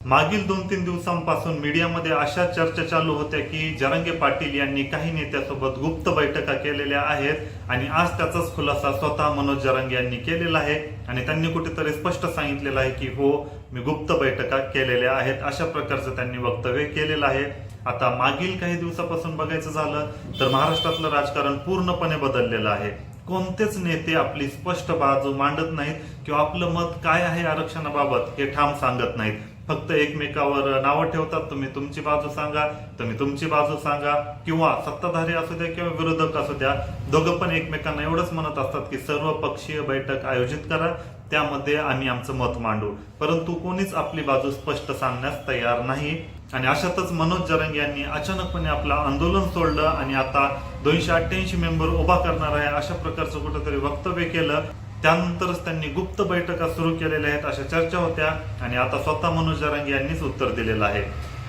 मागील 2-3 दिवसांपासून मीडियामध्ये अशा चर्चा चालू होत्या की जरांगे पाटील यांनी काही नेत्यासोबत गुप्त बैठका केलेल्या आहेत आणि आज त्याचाच खुलासा स्वतः मनोज जरांगे यांनी केलेला आहे आणि त्यांनी कुठेतरी स्पष्ट सांगितलेलं आहे की हो, मी गुप्त बैठका केलेल्या आहेत, अशा प्रकारचं त्यांनी वक्तव्य केलेलं आहे। आता मागील काही दिवसापासून बघायचं झालं तर महाराष्ट्रातलं राजकारण पूर्णपणे बदललेलं आहे। कोणतेच नेते आपली स्पष्ट बाजू मांडत नाहीत किंवा आपलं मत काय आहे आरक्षणाबाबत हे ठाम सांगत नाहीत, फक्त एकमेकावर नावं ठेवतात। तुम्ही तुमची बाजू सांगा, तुम्ही तुमची बाजू सांगा, किंवा सत्ताधारी असू द्या किंवा विरोधक असू द्या, दोघं पण एकमेकांना एवढंच म्हणत असतात की सर्व पक्षीय बैठक आयोजित करा, त्यामध्ये आम्ही आमचं मत मांडू, परंतु कोणीच आपली बाजू स्पष्ट सांगण्यास तयार नाही। आणि अशातच मनोज जरांगे यांनी अचानकपणे आपलं आंदोलन सोडलं आणि आता 288 मेंबर उभा करणार आहे अशा प्रकारचं कुठेतरी वक्तव्य केलं। त्यानंतरच त्यांनी गुप्त बैठका सुरू केलेल्या आहेत अशा चर्चा होत्या आणि आता स्वतः मनोज जरांगे यांनीच उत्तर दिलेलं आहे।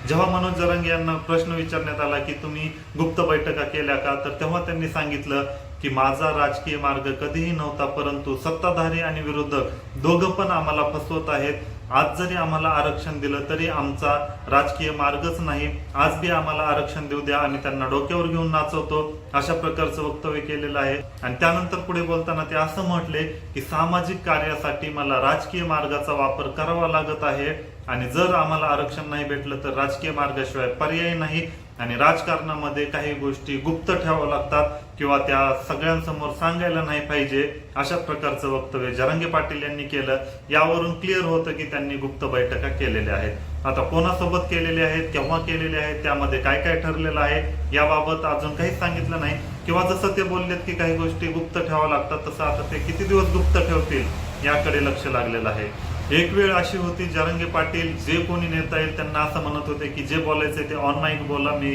जेव्हा मनोज जरांगे यांना प्रश्न विचारण्यात आला की तुम्ही गुप्त बैठका केल्या का, तर तेव्हा त्यांनी सांगितलं की माझा राजकीय मार्ग कधीही नव्हता, परंतु सत्ताधारी आणि विरोधक दोघं पण आम्हाला फसवत आहेत। आज जरी आम्हाला आरक्षण दिलं तरी आमचा राजकीय मार्गच नाही, आज बी आम्हाला आरक्षण देऊ द्या, आम्ही त्यांना डोक्यावर घेऊन नाचवतो, अशा प्रकारचं वक्तव्य केलेलं आहे। आणि त्यानंतर पुढे बोलताना ते असं म्हटले की सामाजिक कार्यासाठी मला राजकीय मार्गाचा वापर करावा लागत आहे आणि जर आम्हाला आरक्षण नाही भेटलं तर राजकीय मार्गाशिवाय पर्याय नाही आणि राजकारणामध्ये काही गोष्टी गुप्त ठेवाव्या लागतात किंवा त्या सगळ्यांसमोर सांगायला नाही पाहिजे, अशा प्रकारचं वक्तव्य जरांगे पाटील यांनी केलं। यावरून क्लिअर होतं की त्यांनी गुप्त बैठका केलेल्या आहेत। आता कोणासोबत केलेल्या आहेत, केव्हा केलेल्या आहेत, त्यामध्ये काय काय ठरलेलं आहे याबाबत अजून काहीच सांगितलं नाही, किंवा जसं ते बोललेत की काही गोष्टी गुप्त ठेवाव्या लागतात तसं आता ते किती दिवस गुप्त ठेवतील याकडे लक्ष लागलेलं आहे। एक वेळ अशी होती जरांगे पाटील जे कोणी नेता येईल त्यांना असं म्हणत होते की जे बोलायचंय ते ऑनलाईन बोला, मी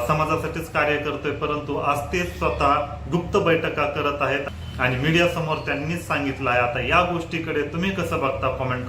समाजासाठीच कार्य करतोय, परंतु आज ते स्वतः गुप्त बैठका करत आहेत आणि मीडिया समोर त्यांनीच सांगितलं आहे। आता या गोष्टीकडे तुम्ही कसं बघता, कमेंट